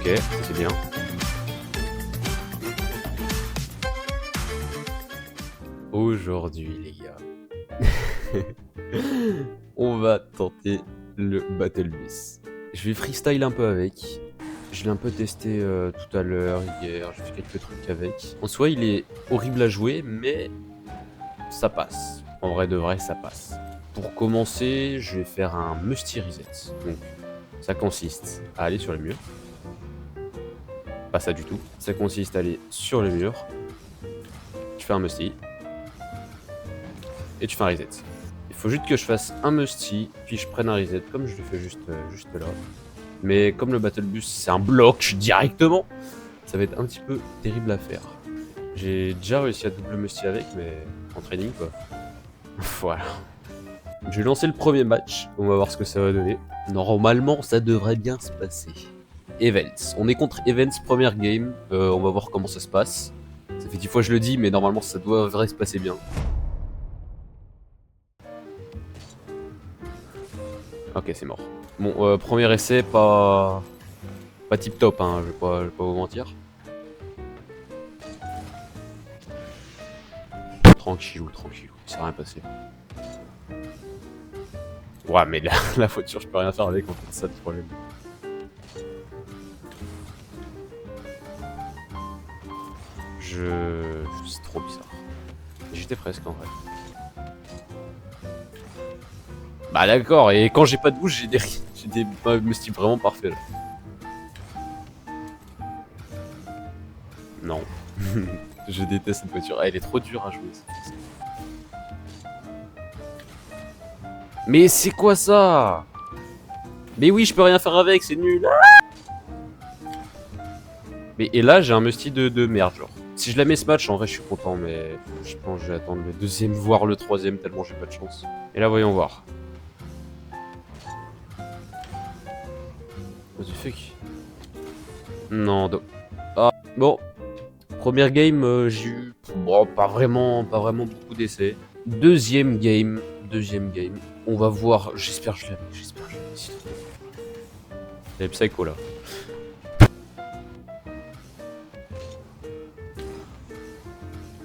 Ok, c'est bien. Aujourd'hui, les gars, on va tenter le Battle Bus. Je vais freestyle un peu avec. Je l'ai un peu testé tout à l'heure, hier, j'ai fait quelques trucs avec. En soi, il est horrible à jouer, mais ça passe. En vrai de vrai, ça passe. Pour commencer, je vais faire un Musty Reset. Donc, ça consiste à aller sur les murs. Pas ça du tout. Ça consiste à aller sur les murs. Tu fais un Musty. Et tu fais un reset. Il faut juste que je fasse un Musty, puis je prenne un reset, comme je le fais juste là. Mais comme le Battle Bus, c'est un bloc directement, ça va être un petit peu terrible à faire. J'ai déjà réussi à double Musty avec, mais en training, quoi. Voilà. Je vais lancer le premier match, on va voir ce que ça va donner. Normalement, ça devrait bien se passer. Events. On est contre Events, première game. On va voir comment ça se passe. Ça fait 10 fois que je le dis, mais normalement, ça devrait se passer bien. Ok, c'est mort. Bon, premier essai, pas tip top, hein, je vais pas vous mentir. Tranquillou, il s'est rien passé. Ouais, mais la voiture, je peux rien faire avec, en fait, c'est ça le problème. C'est trop bizarre. J'étais presque en vrai. Bah d'accord, et quand j'ai pas de bouche, j'ai des Musty vraiment parfaits là. Non. Je déteste cette voiture. Ah, elle est trop dure à jouer. Mais c'est quoi ça? Mais oui, je peux rien faire avec, c'est nul. Mais et là, j'ai un Musty de merde, genre. Si je la mets ce match, en vrai, je suis content, mais je pense que je vais attendre le deuxième, voire le troisième, tellement j'ai pas de chance. Et là, voyons voir. What the fuck? Non, ah, bon. Première game, j'ai eu bon, pas vraiment beaucoup d'essais. Deuxième game, on va voir. J'espère que je l'avais, C'est psycho là.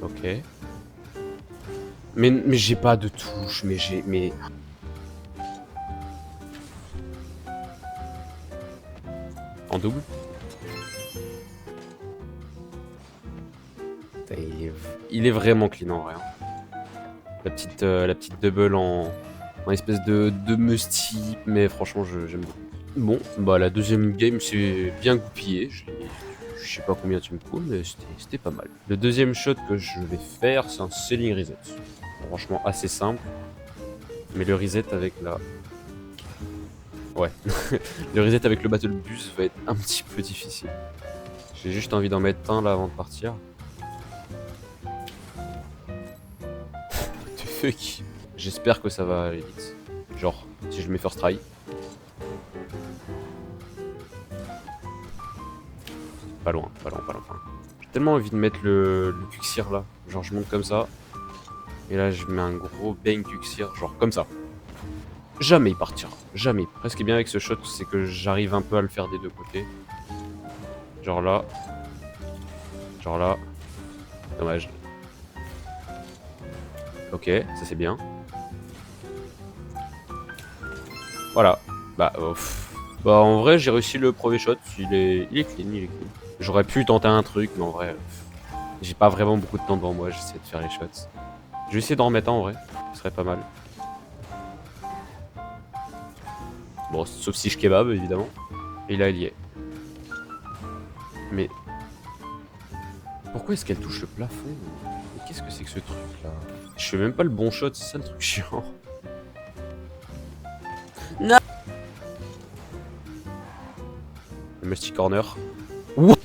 Ok. Mais j'ai pas de touche, mais en double. Il est vraiment clean en vrai. Hein. La petite double en espèce de musty, mais franchement j'aime beaucoup. Bon, bah la deuxième game c'est bien goupillé. Je sais pas combien tu me coûtes, mais c'était pas mal. Le deuxième shot que je vais faire, c'est un ceiling reset. Franchement assez simple, mais le reset avec la... Ouais, le reset avec le battle bus va être un petit peu difficile. J'ai juste envie d'en mettre un là avant de partir. What the fuck? J'espère que ça va aller vite. Genre, si je mets first try. Pas loin. J'ai tellement envie de mettre le Quixir là. Genre, je monte comme ça. Et là, je mets un gros bang Quixir, genre comme ça. Jamais il partira. Jamais. Après, ce qui est bien avec ce shot, c'est que j'arrive un peu à le faire des deux côtés. Genre là. Genre là. Dommage. Ok, ça c'est bien. Voilà. Bah, en vrai, j'ai réussi le premier shot. Il est clean. J'aurais pu tenter un truc, mais en vrai, j'ai pas vraiment beaucoup de temps devant moi. J'essaie de faire les shots. Je vais essayer d'en remettre un en vrai. Ce serait pas mal. Bon, sauf si je kebab, évidemment. Et là, il y est. Mais... pourquoi est-ce qu'elle touche le plafond? Mais qu'est-ce que c'est que ce truc là? Je fais même pas le bon shot, c'est ça le truc chiant. Non. Le Musty Corner. Ouh.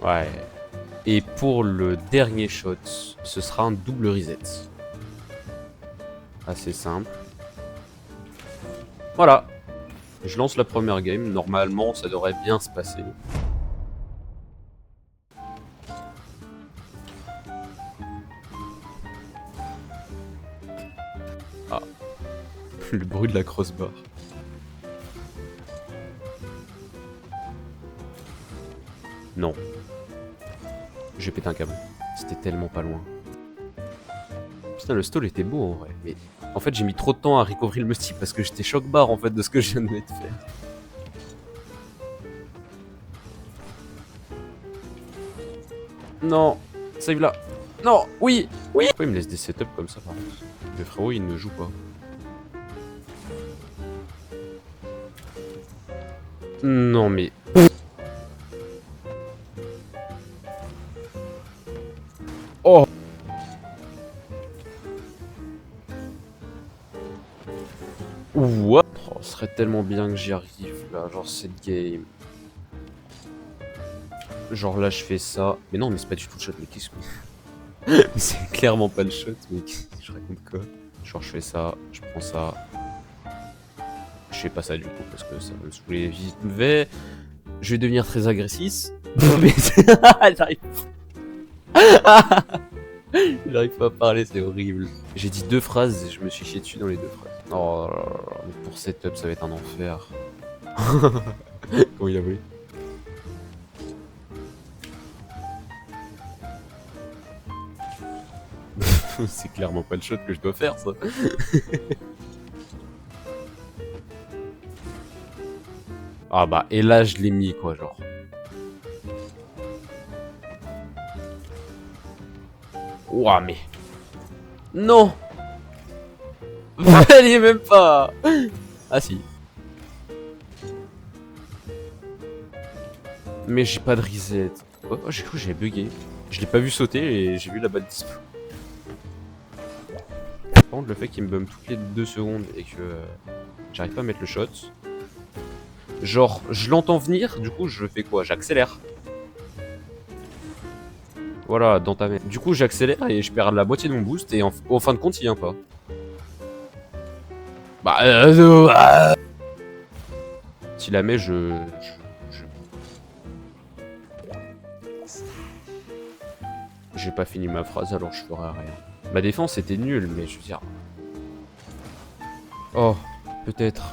Ouais. Et pour le dernier shot, ce sera un double reset. Assez simple. Voilà. Je lance la première game. Normalement, ça devrait bien se passer. Ah. Le bruit de la crossbar. Non. J'ai pété un câble. C'était tellement pas loin. Putain, le stall était beau en vrai. Mais en fait, j'ai mis trop de temps à recovery le musty parce que j'étais choc barre en fait de ce que je viens de mettre faire. Non, save là. Non, oui, oui. Pourquoi il me laisse des setups comme ça par contre? Le frérot il ne joue pas. Non mais... Oh. What? Oh, ce serait tellement bien que j'y arrive là, genre cette game. Genre là je fais ça. Mais non mais c'est pas du tout le shot, mais qu'est-ce que... C'est clairement pas le shot, mais je raconte quoi? Genre je fais ça, je prends ça. Je fais pas ça du coup parce que ça va me saouler vite fait. Je vais devenir très agressif. Mais j'arrive. J'arrive pas à parler, c'est horrible. J'ai dit 2 phrases et je me suis chié dessus dans les 2 phrases. Oh là là, mais pour setup ça va être un enfer. Comment il a volé? C'est clairement pas le shot que je dois faire ça. Ah bah et là je l'ai mis quoi genre. Ouah mais... Non. Elle y est même pas. Ah si. Mais j'ai pas de reset. Oh, j'ai cru que j'avais bugué. Je l'ai pas vu sauter et j'ai vu la balle dispo. Par contre le fait qu'il me bum toutes les 2 secondes et que j'arrive pas à mettre le shot. Genre je l'entends venir, du coup je fais quoi? J'accélère. Voilà, dans ta main. Du coup j'accélère et je perds la moitié de mon boost et en fin de compte il vient pas. Bah si la met j'ai pas fini ma phrase alors je ferai rien. Ma défense était nulle mais je veux dire... Oh, peut-être.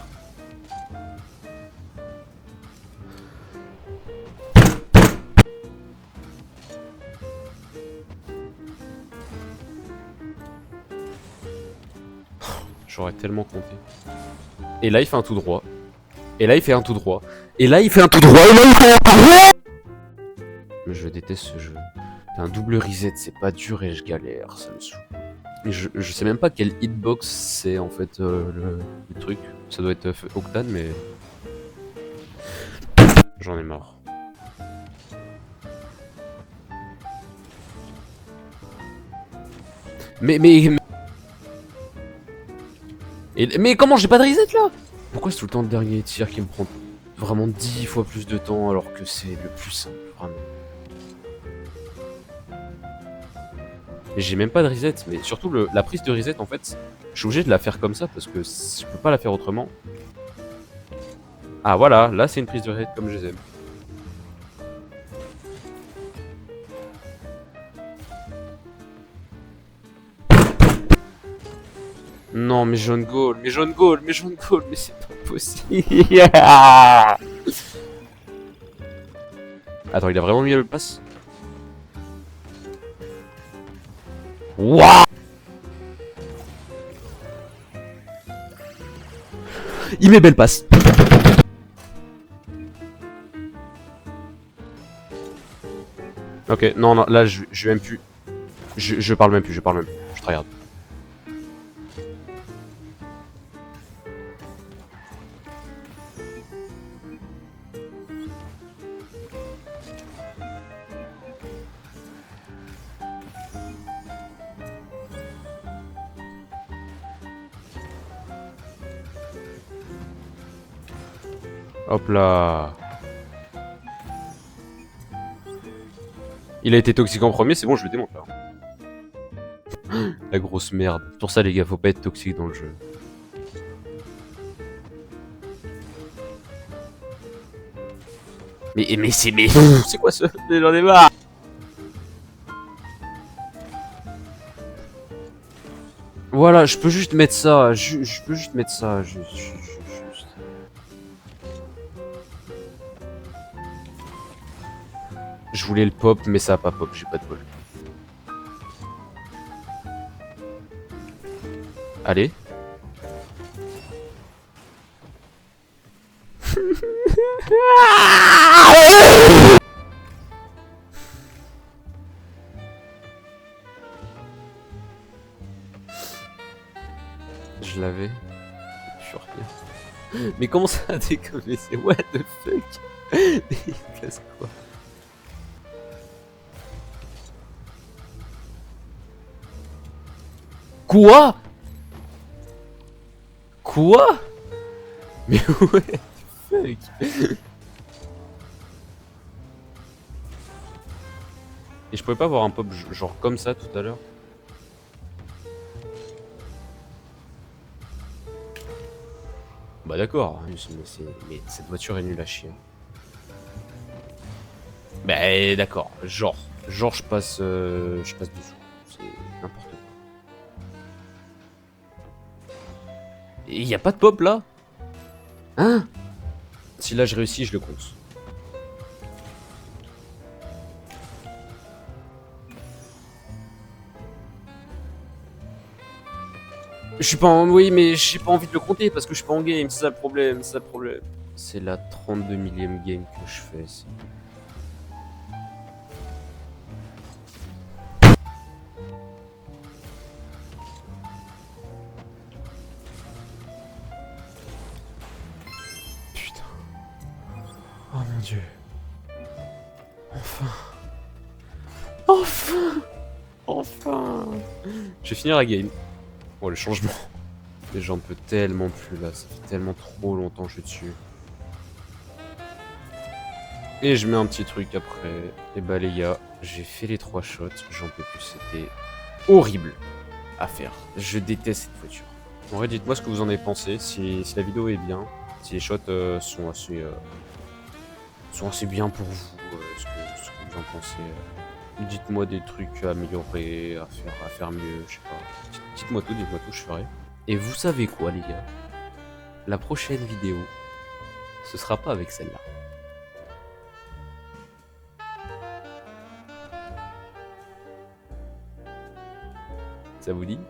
J'aurais tellement compté. Et là il fait un tout droit. Et là il fait un tout droit. Et là il fait un tout droit. Et là il fait un tout droit. Mais je déteste ce jeu. Un double reset, c'est pas dur et je galère, ça me saoule. Et je sais même pas quel hitbox c'est en fait le truc. Ça doit être Octane mais... J'en ai marre. Mais comment j'ai pas de reset là? Pourquoi c'est tout le temps le dernier tir qui me prend vraiment 10 fois plus de temps alors que c'est le plus simple, vraiment. Et j'ai même pas de reset, mais surtout la prise de reset en fait, je suis obligé de la faire comme ça parce que je peux pas la faire autrement. Ah voilà, là c'est une prise de reset comme je les aime. Non mais jaune goal, mais jaune goal, mais jaune goal, mais c'est pas possible. Attends, il a vraiment mis le passe? Wouah! Il met belle passe. Ok, non, non, là je vais même plus. Je parle même plus, je te regarde. Hop là. Il a été toxique en premier, c'est bon, je le démonte là. La grosse merde. Pour ça les gars, faut pas être toxique dans le jeu. Mais c'est quoi ce... J'en ai marre. Voilà, je peux juste mettre ça. Je peux juste mettre ça. Juste. Je voulais le pop, mais ça a pas pop. J'ai pas de bol. Allez. Je l'avais. Je suis rien. Mais comment ça a décollé? C'est what the fuck? Il casse quoi? Quoi? Quoi? Mais what the fuck? Et je pouvais pas avoir un pop genre comme ça tout à l'heure? Bah d'accord, mais cette voiture est nulle à chier. Bah d'accord, genre je passe dessous. C'est n'importe quoi. Et y a pas de pop là? Hein? Si là je réussis, je le compte. Je suis pas en... Oui, mais j'ai pas envie de le compter parce que je suis pas en game, c'est ça le problème, c'est ça le problème. C'est la 32 millième game que je fais. Putain. Oh mon dieu. Enfin. Enfin. Enfin. Je vais finir la game. Oh, le changement. Mais j'en peux tellement plus là, ça fait tellement trop longtemps que je suis dessus. Et je mets un petit truc après. Et bah les gars, j'ai fait les 3 shots, j'en peux plus, c'était horrible à faire. Je déteste cette voiture. En vrai, dites-moi ce que vous en avez pensé, si la vidéo est bien, si les shots sont assez bien pour vous, ce que vous en pensez. Dites-moi des trucs à améliorer, à faire mieux, je sais pas. Dites-moi tout, je ferai. Et vous savez quoi les gars? La prochaine vidéo, ce sera pas avec celle-là. Ça vous dit?